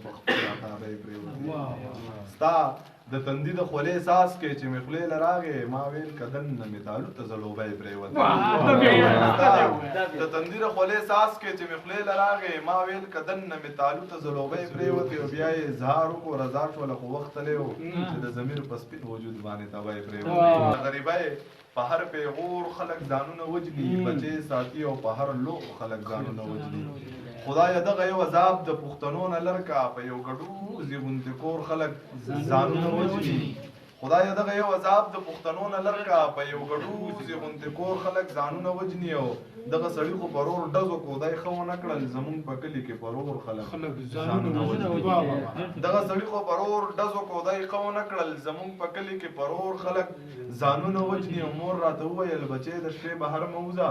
په خپله خابۍ پرېوتې ستا د تندي د خولې ساس کې چې مې خولې له راغې ما ویل که دننه مې تالو ته ځلوبۍ پرېوتې د تندي د خولې ساس کې چې مې خولې له راغې ما ویل که دننه مې تالو ته ځلوبۍ پرېوتې او بیا یې اظهار وکړو رضا شوله خو وختلی و چې د ضمیر په سپین وجود باندې تبی پرېوتې غریبۍ په هر پیغور خلک ځانونه وجني بچې ساتي او په هر لوښ خلک ځانونه وجني خدایه دغه یو عذاب د پښتنو نه لرکه په یو ګډوزي غوندې کور خلک ځانونه وجني خدایه دغه یو عذاب د پښتنو نه لرکه په یو ګډوزي غوندې کور خلک ځانونه وجني او دغه سړي خو پرور ډزو کودای ښه ونه کړل زمونږ په کلي کې پرور خلک ځانونه وجني دغه سړي خو پرور ډزو کودای ښه ونه کړل زمونږ په کلي کې پرور خلک ځانونه وجني او مور راته وویل بچې د شپې بهر مه وځه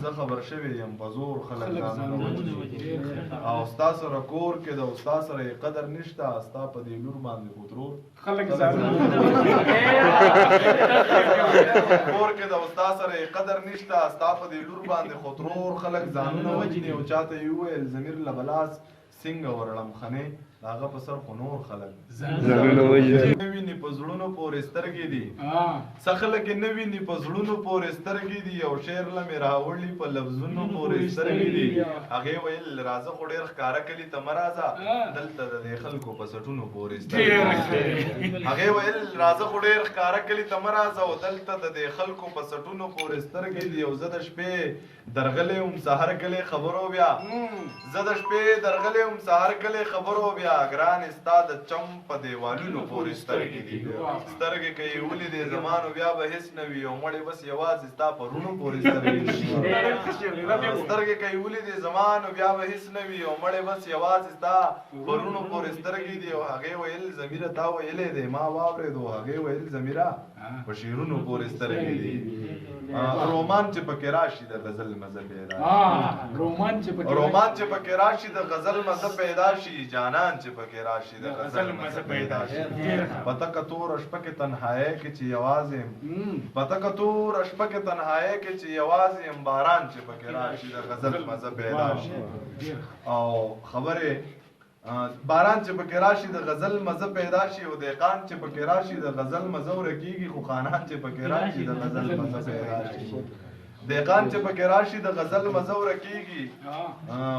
زه خبر شوی یم په زور خلک ځانونه وجني او ستا سره کور کې د ستا سره یې قدر نشته ستا په دې لور باندې خو ترور خلک ځانونه کور کې د ستا سره یې قدر نشته ستا په دې لور باندې خو ترور خلک ځانونه وجني او چاته یې وویل ضمیر له بلاس څنګه ورړم خنې د هغه په سر خو نور خلک ځانونه وجني نه ویني په زړونو پورې سترګې دي څه خلک یې نه ویني په زړونو پورې سترګې دي یو شعر له مې راوړي په لفظونو پورې سترګې دي هغې ویل راځه خو ډېر ښکاره کلي ته مه راځه دلته د دې خلکو په سټونو پورې سترګې هغې ویل راځه خو ډېر ښکاره کلي ته مه راځه او دلته د دې خلکو په سټونو پورې سترګې دي او زه د شپې درغلی وم سهار کلی خبرو بیا زه د شپې درغلی وم سهار کلی خبرو بیا ګرانې ستا د چم په دیوالونو پورې سترګې دي سترګې که یې ولیدې زمانو بیا به هېڅ نه وي او مړې بس یوازې ستا په وروڼو پورې سترګې دي سترګې که یې ولیدې زمانو بیا به هېڅ نه وي او مړې بس یوازې ستا په وروڼو پورې سترګې دي او هغې ویل ضمیره تا ویلی دی ما واورېدو هغې ویل ضمیره په شعرونو پورې سترګې دي رومان چې پکې راشي د غزل مزه پیدا رومان چې پکې راشي د غزل مزه پیدا شي جانان چې پکې راشي د غزل مزه پیدا شي پتک تور شپه کې تنهایی کې چې یوازې پتک تور شپه کې تنهایی کې چې یوازې باران چې پکې راشي د غزل مزه پیدا شي او خبره باران چې پکې راشي د غزل مزه پیدا شي او دهقان چې پکې راشي د غزل مزه ورکیږي خو خانان چې پکې راشي د غزل مزه پیدا شي دهقان چې پکې راشي د غزل مزه ورکیږي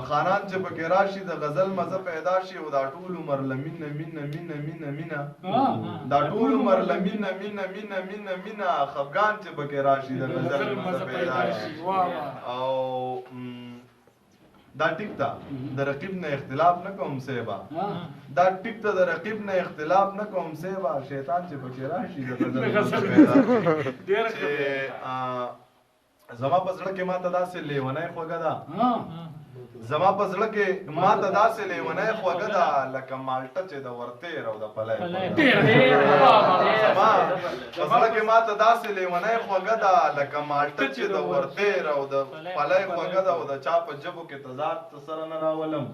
خانان چې پکې راشي د غزل مزه پیدا شي او دا ټول عمر لمینه مینه مینه مینه مینه دا ټول عمر لمینه مینه مینه مینه مینه خفګان چې پکې راشي د غزل مزه پیدا شي او دا ټیک ته د رقیب نه اختلاف نه کوم سیبا دا ټیک ته د رقیب نه اختلاف نه کوم سیبا شیطان چې پکې راشي د غزل پیدا زما په زړه کې ماته داسې لیونی خوږه ده زما په زړه کې ماته داسې لیونی خوږه ده لکه مالټه چې د ورتېر او د پلی زما په زړه کې ماته داسې لیونی خوږه ده لکه مالټه چې د ورتېر او د پلی خوږه ده او د چا په ژبو کې تضاد ته سره نه راولم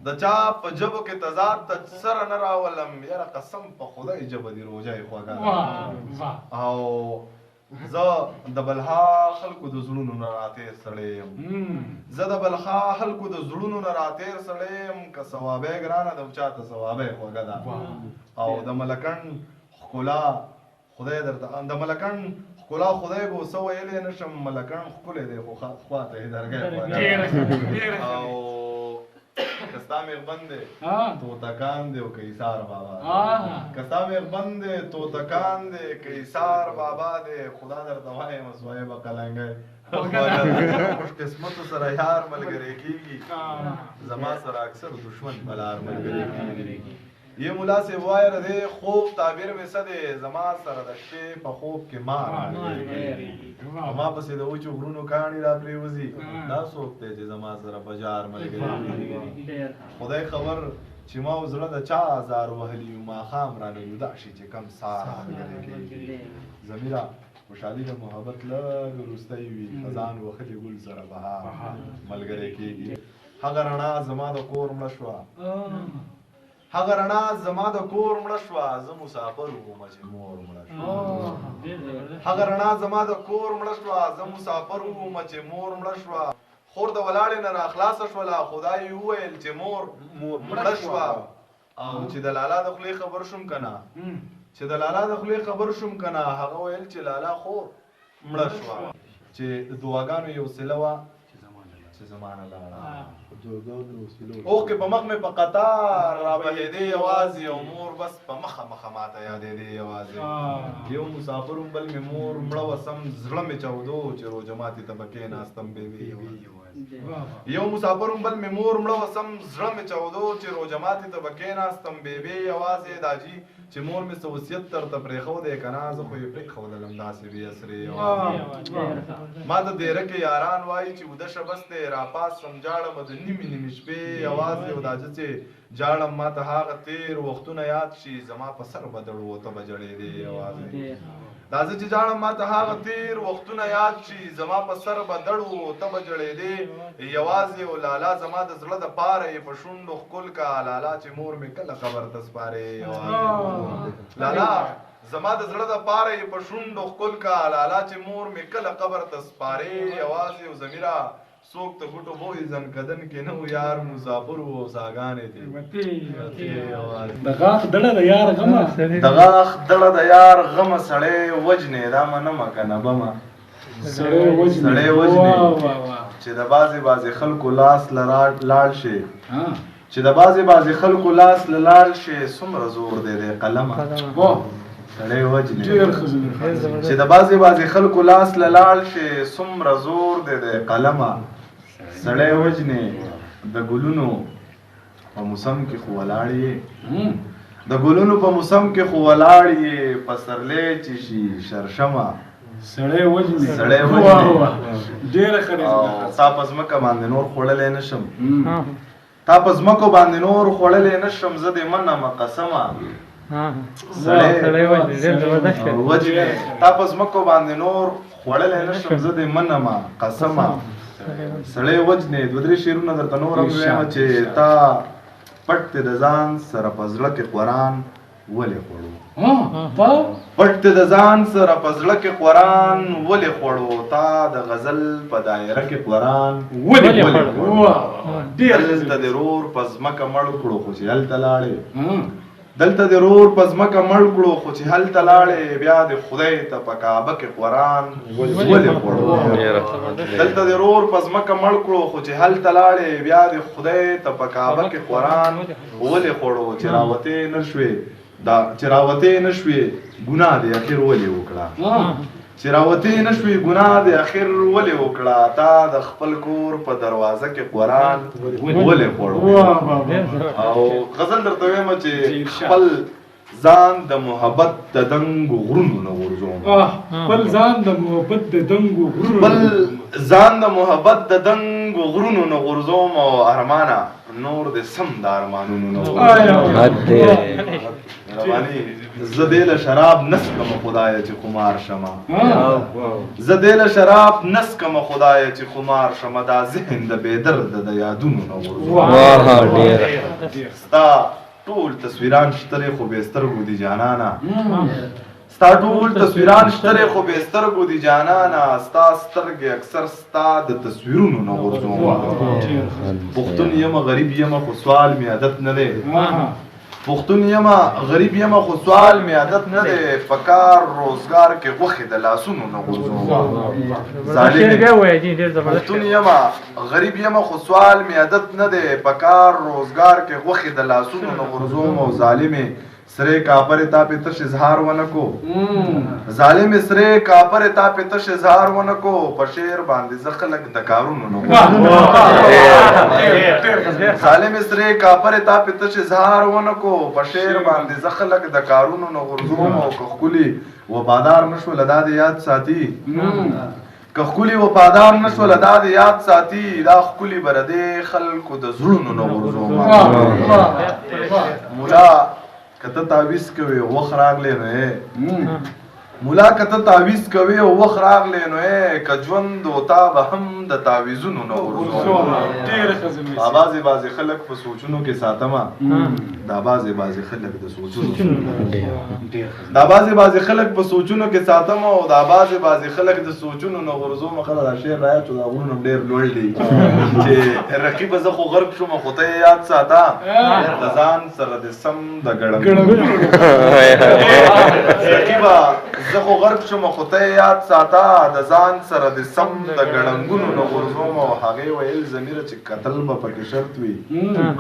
د چا په ژبو کې تضاد ته سره نه راولم یاره قسم په خدای ژبه دې روژه خوږه ده او زه د بلها خلکو د زړونو نه راتېر سړی یم زه د بلها خلکو د زړونو نه راتېر سړی یم که ثوابی ګرانه ده او چاته ثوابی خوږه ده او د ملکڼ ښکلا خدای درته د ملکڼ ښکلا خدای به څه ویلی نه شم ملکڼ ښکلی دی خو خواته یې درګی خوږه او که ستا مېغبن دی طوطکان دی او که ایثار بابا که ستا مېغبن دی طوطکان دی که ایثار بابا دی خدا درته وایم صهیبه قلنګی خوش قسمتو سره یار ملګری کېږي زما سره اکثر دشمن بلار ملګری کېږي یہ ملا سے وائر دے خوب تعبیر میں صدے زما سره د شپې په خوب کې مار ما پسې د وچو غرونو کاڼي را پرېوځي دا څوک دی چې زما سره بجار ملګری خدای خبر چې ما زړه د چا ازار وهلي یو ماښام رانه جدا شي چې کم سار ملګری کېږي ضمیره خوشحالي د محبت لږ وروستی وي خزان وختې ګل سره بهار ملګری کېږي هغه رڼا زما د کور مړه شوه هغه رڼا زما د کور مړه شوه زه مسافر وم چې مور مړه شوه هغه رڼا زما د کور مړه شوه زه مسافر وم چې مور مړه شوه خور د ولاړې نه راخلاصه شوله خدای وویل چې مور مړه شوه او چې د لالا د خولې خبر شوم کنه چې د لالا د خولې خبر شوم کنه هغه ویل چې لالا خو مړه شوه چې د دعاګانو یو وسیله وه چې زمانه لاړه اوښکې په مخ مې په قطار را بهېدې یوازې او مور بس په مخه ماته یادېدې یوازې یو مسافر هم بل مې مور مړه وسم زړه مې چاودو چې روژه ماتې ته به کېناستم بېبې یو مسافر هم بل مې مور مړه وسم زړه مې چاودو چې روژه ماتې ته به کېناستم بېبې یوازې داجي چې مور مې څه وصیت درته پرېښودی که نه زه خو یې پرېښودلم داسې بې اسرې ما د دیره کې یاران وایي چې وده شه بس دی راپاڅم جاړمه د نیمې نیمې شپې یوازې او داجه چې جاړم ما ته هغه تېر وختونه یاد شي زما په سر به دړو ته به جړېدې یوازې دا زه چې جاړم ما ته هغه تېر وختونه یاد شي زما په سر به دړو ته به جړېدې یوازې او لالا زما د زړه د پاره یې په شونډو ښکل کا لالا چې مور مې کله قبر ته سپارې یوازې لالا زما د زړه د پاره یې په شونډو ښکل کا لالا چې مور مې کله قبر ته سپارې یوازې او زمیره څوک ته ګوټو بوی زنکدن کې نه و یار مسافر و او ساګانې دي د غاښ دړه د یار غمه د غاښ دړه د یار غمه سړی وجنې دا منمه که نه بمه سړی وجنې چې د بعضې خلکو لاس له لاړ شي چې د بعضې خلکو لاس له لاړ شي څومره زور دی دی قلمه سړی وجنې چې د بعضې خلکو لاس له لاړ شي څومره زور دی دی قلمه سړی وجنې د ګلونو په موسم کې خو ولاړ یې د ګلونو په موسم کې خو ولاړ یې پسرلی چې شي شرشمه سړی وجنې ډېره ښه تا په ځمکه باندې نور خوړلی نه شم تا په ځمکو باندې نور خوړلی نه شم زه دې منمه قسمه وجنې تا په ځمکو باندې نور خوړلی نه شم زه دې منمه قسمه سړی وجنې دوه درې شعرونه درته نور هم ویمه چې تا پټ دې د ځان سره په زړه کې قرآن ولې خوړو پټ دې د ځان سره په زړه کې قرآن ولې خوړو تا د غزل په دایره کې قرآن ولې خوړو دلته دې رور په ځمکه مړ کړو خو چې هلته لاړې دلته دې رور په ځمکه مړ کړو خو چې هلته لاړې بیا دې خدای ته په کعبه کې قرآن ولې خوړو دلته دې رور په ځمکه مړ کړو خو چې هلته لاړې بیا دې خدای ته په کعبه کې قرآن ولې خوړو چې راوتې نه شوې ګناه دې اخر ولې وکړه چې راوتې نه شوې ګناه دې اخر ولې وکړه تا د خپل کور په دروازه کې قرآن ولې خوړو او غزل درته وایم چې خپل ځان د محبت د دنګو غرونو نه غورځوم خپل ځان د محبت د دنګو غرونو نه غورځوم او ارمانه نور دې سم د ارمانونو نه زه دې له شراب نسکم خدایه چې خمار شمه زه دې له شراب نسکم خدایه چې خمار شمه دا ذهن د بېدرد د یادونو نه غورځوم ستا ټول تصویران شترې خو بې سترګو دي جانانه ستا ټول تصویران شترې خو بې سترګو دي جانانه ستا سترګې اکثر ستا د تصویرونو نه غورځوم پښتون یمه غریب یمه خو سوال مې عادت نه دی پښتون یمه غریب یمه خو سوال مې عادت نه دی په کار روزګار کې غوښې د لاسونو نه غورځوم پښتون یمه غریب یمه خو سوال مې عادت نه دی په کار روزګار کې غوښې د لاسونو نه غورځوم او ظالمې سره کاپر تا په تش اظهار ونکو ظالم سره کاپر تا په تش اظهار ونکو په شعر باندې زخلک د کارونو نو ظالم سره کاپر تا په تش اظهار ونکو په شعر باندې زخلک د کارونو نو غرزوم او کخکلی وفادار نشو لدا د یاد ساتي کخکلی وفادار نشو لدا د یاد ساتي دا خکلی برده خلکو د زړونو نو غرزوم مولا کته تعویز کوي وخت راغلی نه مولا کته تعویز کوي او وخت راغلی نو که ژوند وتا به هم د تعویزونو نه ورځو ډېره ښه زمي بعضې خلک په سوچونو کې ساتمه دا بعضې خلک د سوچونو دا بعضې خلک په سوچونو کې ساتمه او دا بعضې خلک د سوچونو نه ورځو مخه دا شعر رایا چې دا غرونه ډېر لوړ دي چې رقیبه زه خو غرق شوم خو ته یې یاد ساته د ځان سره د سم د ګړنګونو رقیبه زه خو غرق شوم خو ته یې یاد ساته د ځان سره د سم د ګړنګونو نه غورځوم او هغې ویل ضمیره چې کتل به پکې شرط وي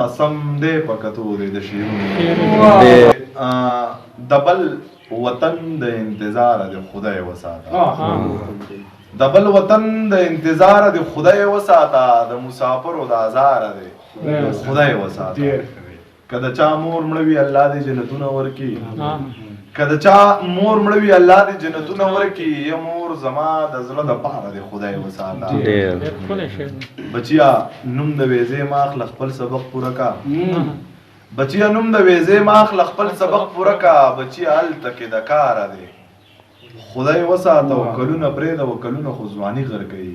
قسم دی په کتو دی د شعرونو د بل وطن د انتظار د خدای وساته د بل وطن د انتظار د خدای وساته د مسافرو د آزار دی خدای وساته که د چا مور مړه وي الله دې جنتونه ورکړي که د چا مور مړه وي الله دې جنتونه ورکړي یا مور زما د زړه د پاره د خدای وساته بچیا نوم د ویزې ما اخله خپل سبق پوره کا بچیا نوم د ویزې ما اخله خپل سبق پوره کا بچیا هلته کې د کاره دی خدای وساته او کلونه پرېږده او کلونه خو ځواني غر کوي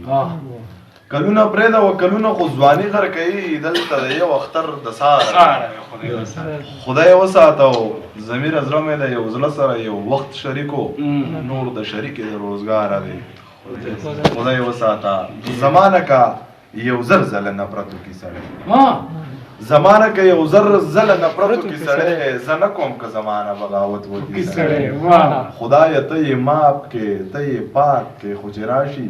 کلونه پرېږده او کلونه خو ځواني غر کوي دلته د یو اختر د ساره خدای وساته او ضمیر زړه مې د یو زړه سره یو وخت شریکو نور د شریکې د روزګاره دی خدای وساته زمانه کا یو زر زله نفرتو کې سړی زمانه که یو زله نفرتو کې سړی زه نه کوم که زمانه بغاوت وکړي سړی خدایه ته یې ماف کې ته یې پاک کې خو چې راشي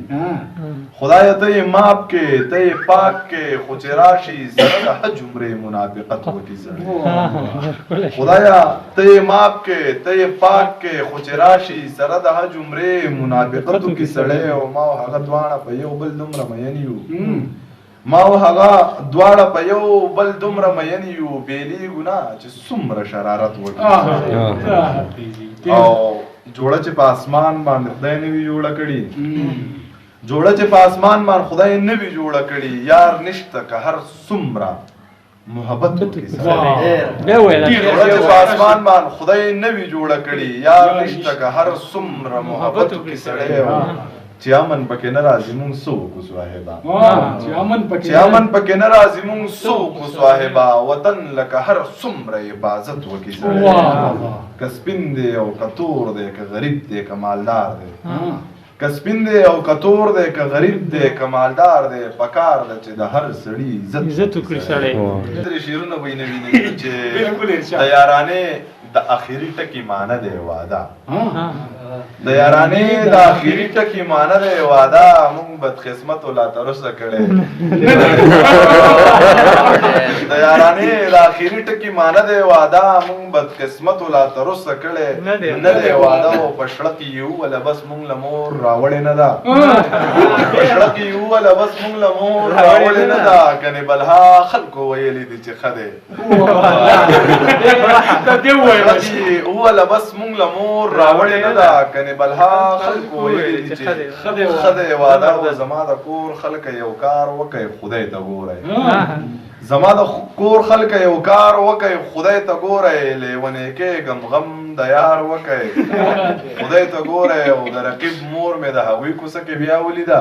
خدایه ته یې ماف کې ته یې پاک کې خو چې راشي سره د حج عمرې منافقت وکړي سړی خدایه ته یې ماف کې ته یې پاک کې خو چې راشي سره د حج عمرې منافقت وکړي سړی او ما او هغه دواړه په یو بل دومره مین یو ما او هغه دواړه په یو بل دومره مین یو بیلیږو نه چې څومره شرارت وکړي او جوړه چې په اسمان باندې خدای نه وي جوړه کړي جوړه چې په اسمان باندې خدای نه وي جوړه کړي یار نشته که هر څومره محبت وکړي جوړه چې په اسمان باندې خدای نه وي جوړه کړي یار نشته که هر څومره محبت وکړي سړی چې امن پکې نه راځي مونږ څه وکړو صاحبه چې امن پکې نه راځي مونږ څه وکړو صاحبه وطن لکه هر څومره حفاظت وکړي سړی که سپین دی او که تور دی که غریب دی که مالدار دی که سپین دی او که تور دی که غریب دی که مالدار دی پکار ده چې د هر سړي عزت وکړي سړی درې شعرونه به یې نه ویني چې د یارانې د اخري ټکي معنی دی واده د یارانې د اخري ټکي معنی دی واده مونږ بدقسمت لا تر اوسه کړی د یارانې د اخري ټکي معنی دی واده مونږ بدقسمت لا تر اوسه کړی نه دی واده او په شړه کې یې وویله بس مونږ له مور راوړې نه ده په شړه کې یې وویله بس مونږ له مور راوړې نه ده کنې بلها خلکو ویلي دي چې ښه دی وویله بس مونږ له مور راوړې نه ده کنې بلها خلکو ویلي دي چې ښه دی واده او زما د کور خلکه یو کار وکئ خدای ته ګورئ زما د کور خلکه یو کار وکئ خدای ته ګورئ لیونی کېږم غم د یار وکئ خدای ته ګورئ او د رقیب مور مې د هغوی کوڅه کې بیا ولیده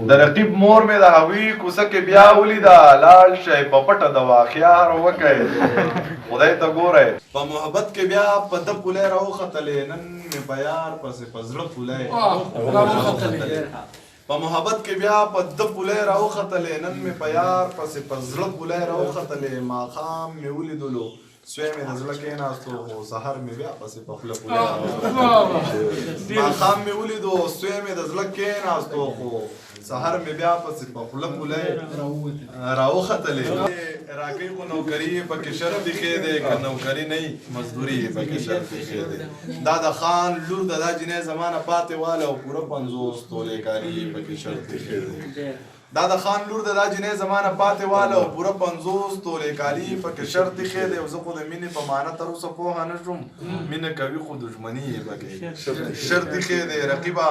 د رقیب مور مې د هغوی کوڅه کې بیا ولیده لاړ شئ په پټه د واخیار وکئ خدای ته ګورئ په محبت کې بیا په ده پولی راوختلې نن مې په یار پسې په زړه پولی په محبت کې بیا په ده پولی راوختلې نن مې په یار پسې په زړه پولی راوختلې ماښام مې ولیدلو سوی مې د زړه کېناستو خو سهار مې بیا پسې په خوله پولی ماښام مې ولیدو سوی مې د زړه کېناستو خو سهار مې بیا پسې په خوله پولی راوختلې راکوي خو نوکري یې پکې شرط ایښی دی که نوکري نه وي مزدوري یې پکې شرط ایښی دی دا د خان لور د دا جنۍ زمانه پاتې واله او پوره 50 تولې کالي یې پکې شرط ایښی دی دا د خان لور د دا جنۍ زمانه پاتې واله او پوره 50 تولې کالي یې پکې شرط ایښی دی او زه خو د مینې په معنی تر اوسه پوهه نه شوم مینه کوي خو دښمني یې پکې شرط ایښی دی رقیبه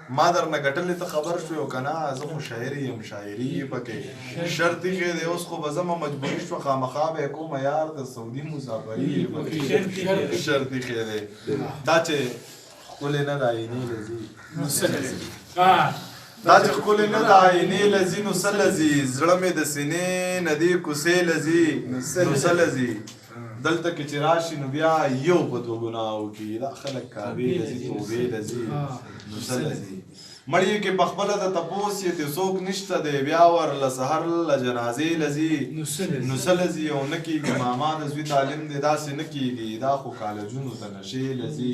ما درنه ګټلې ته خبر شو یو که نه زه خو شاعر یم شاعري یې پکې شرط ایښی دی اوس خو به زما مجبوري شوه خامخا به یې کومه یار د سعودي مسافري یې پکې شرط ایښی دی دا چې ښکلې نه د آینې لذي نو څه لذي دا چې ښکلې نه د آینې لذي نو څه لذي زړه مې د سینې نه دې کوڅې لذي نو څه لذي دلته کې چې راشي نو بیا یو په دوه ګناهو کې دا خلک کعبې لذي توبې لذي نو څه لذي مړی کې پخپله د تپوس یې ته څوک نشته دی بیا ورله سحر له جنازې لذي نو څه لذي او نه کېږي ماما د زوی تعلیم دی داسې نه کېږي دا خو کالجونو ته نشې لذي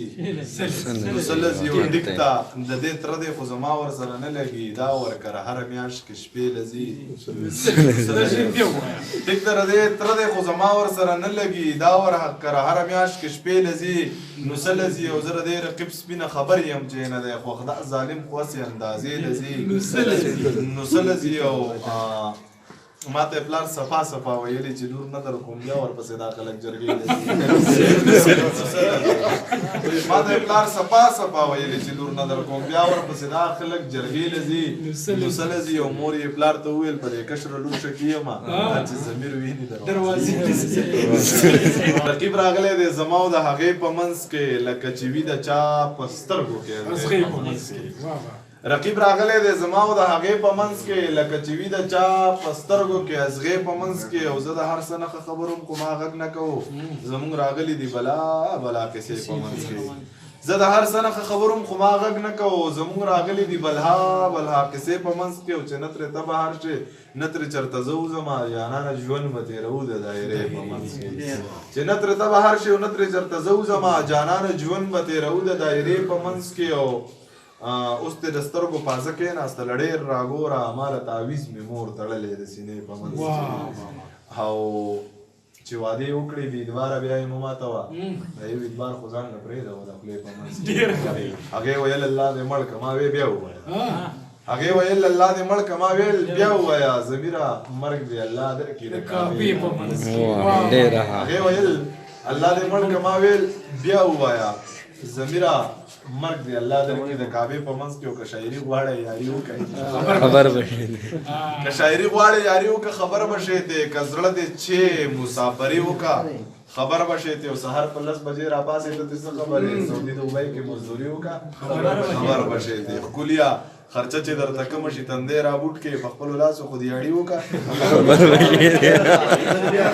نو څه لذي او ډیک ته د دې تره دی خو زما ورسره نه لګي دا ورکره هره میاشت کې شپې لذي ډیک ته د دې تره دی خو زما ورسره نه لګي دا ورکره هره میاشت کې شپې لذي نو څه لذي او زه د دې رقیب سپینه خبر یم چې نه دی خو خدای ظالم خو اندازې لذي نو څه لذي او ما ته پلار صفا صفا ویلي چې نور نه در کوم بیا ورپسې دا خلک جرګې لذي ما ته پلار صفا صفا ویلي چې نور نه در کوم بیا ورپسې دا خلک جرګې لذي نو څه لذي او مور یې پلار ته وویل په دې کشر لور ښه کېیم چې ضمیر ویني دروازې رقیب راغلی دی زما او د هغې په منځ کې لکه چې وي د چا په سترګو کې رقیب راغلی دی زما او د هغې په منځ کې لکه چې وي د چا په سترګو کې ازغې په منځ کې او زه د هر څه نښه خبروم خو ما غږ نه کوو زمونږ راغلي دي بلا بلا کیسې په منځ کې زه د هر څه نښه خبروم خو ما غږ نه کوو زمونږ راغلي دي بلها بلها کیسې په منځ کې او چې نه ترې ته بهر شې نه ترې چېرته زه وځم جانانه ژوند به تېروو د دایرې په منځ کې چې نه ترې ته بهر شې او نه ترې چېرته زه وځم جانانه ژوند به تېروو د دایرې په منځ کې او اوس دې د سترګو پازه کېناسته ډېر راګوره ماله تعویض مې مور تړلی د سینې په منځ کې او چې واده یې وکړې ویدواره بیا یې مه ماتوه د یو ویدوار خو ځان نه پرېږدوه د خولې په منځ کې هغې ویل الله دې مړ که ما بیا ووایه هغې ویل الله دې مړ که ما ویل بیا ووایه ضمیره مرګ دې الله درکړي د کعبې په منځ کې هغې ویل الله دې مړ که ما ویل بیا ووایه ضمیره مرګ دی الله درکړي د کعبې په منځ کې او که شاعري غواړئ یاري وکړئ خبر بشي که شاعري غواړئ یاري وکړه خبر بشئ ته که زړه دې چې مسافري وکړه خبر بشئ ته او سهار په 10 بجې راپاڅې ته څه خبرې سعودي دبۍ کې مزدوري وکړه خبر بشئ ته ښکليه خرچه چې درته کمه شي تندی رابوټ کې په خپلو لاسو خو دیاړي وکړه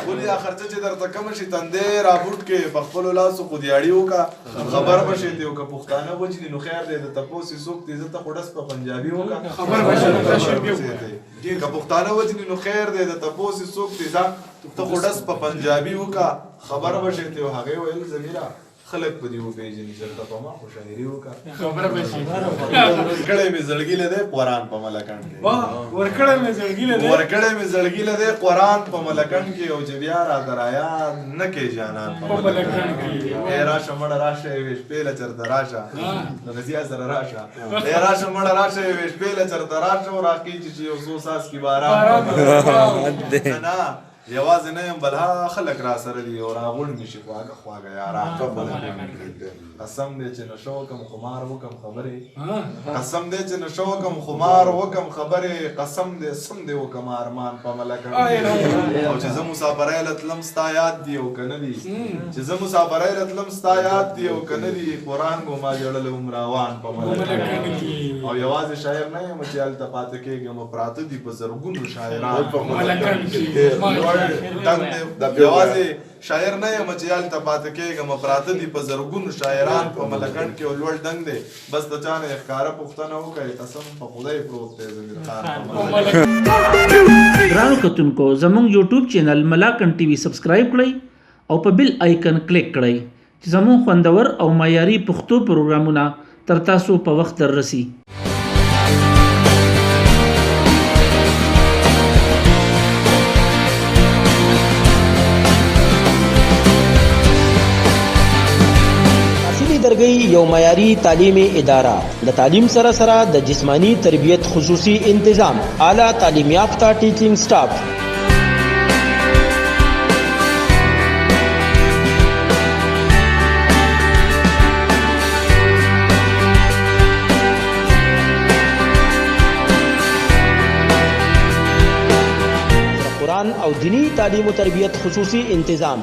ښکليه خرچه چې درته کمه شي تندی رابوټ کې په خپلو لاسو خو دیاړي وکړه خبر بشئ ته او که پښتانه وجني نو خیر دی د تپوس یې څوک دی زه ته خو ډس په پنجابي وکړه خبر بشئ که پښتانه وجني نو خیر دی د تپوس یې څوک دی ته خو ډس په پنجابي وکړه خبر بشئ ته او هغې ویل ضمیره خلک په دې وپېژني چېرته په ما خو شاعري وکړه خبره بشي ورکړی مې زړګي له دی قرآن په ملکڼ کې ورکړی مې زړګي له دی قرآن په ملکڼ کې او چې بیا راته رایاد نه کې جانان په ملکڼ کې ای راشه مړه راشه یوې شپې له چېرته راشه د غزیا سره راشه ای راشه مړه راشه یوې شپې له چېرته راشه او راخیږي چې یو څو څاڅکي باران نه یوازې نه یم بلها خلک را سره دي او راغونډ مې شي خواږه خواږه یاران قسم دی چې نشه وکړم خمار وکړم خبرې قسم دی چې نشه وکړم خمار وکړم خبرې قسم دی سم دی وکړم ارمان په ملکڼ او چې زه مسافرۍ له تلم ستا یاد دي او که نه دي چې زه مسافرۍ له تلم ستا یاد دي او که نه دي قرآن به ما جوړلی وم روان په ملکڼ او یوازې شاعر نه یم چې هلته پاته کېږم پراته دي په زرګونو شاعران په ملکڼ کې یوازې شاعر نه یم چې هلته پاته کېږم پراته دي په زرګونو شاعران په ملکڼ کې او لوړ ډنګ دی بس د چا نه ښکاره پوښتنه وکړئ قسم په خدای پروت دی ضمیر خان ګرانو کتونکو زموږ یوټیوب چینل ملاکنډ ټي وي سبسکرایب کړئ او په بیل آیکن کلیک کړئ چې زموږ خوندور او معیاري پښتو پروګرامونه تر تاسو په وخت دررسي درگئی یو معیاری تعلیمی ادارہ د تعلیم سره سره د جسمانی تربیت خصوصی انتظام اعلی تعلیم یافتہ ٹیچنگ سٹاف قرآن او دینی تعلیم و تربیت خصوصی انتظام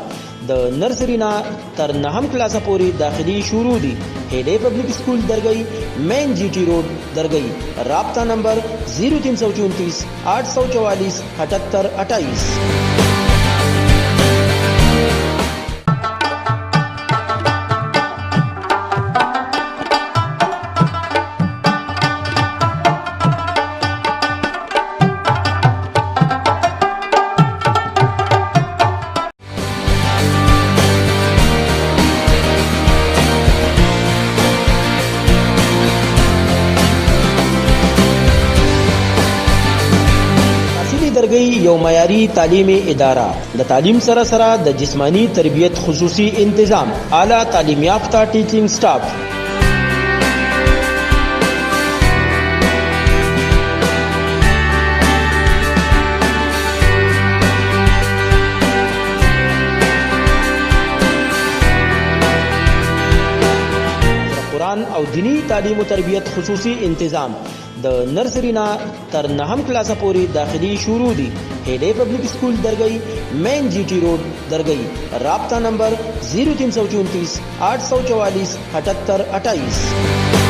د نرسری نه تر 9م کلاس پورې داخلي شروع دي. هډې پبلک سکول درگئی مین جی ټی روډ درگئی. رابطہ نمبر 0334 844 78 28. درگئی یو معیاری تعلیمی ادارہ د تعلیم سره سره د جسمانی تربیت خصوصی انتظام اعلی تعلیم یافتہ ټیچینګ سټاف. قرآن او دینی تعلیم و تربیت خصوصی انتظام د نرسری نه تر 9م کلاس پورې داخلي شروع دي. هډې پبلک سکول درگئی مین جی ټی روډ درگئی. رابطہ نمبر 0334 844 78 28.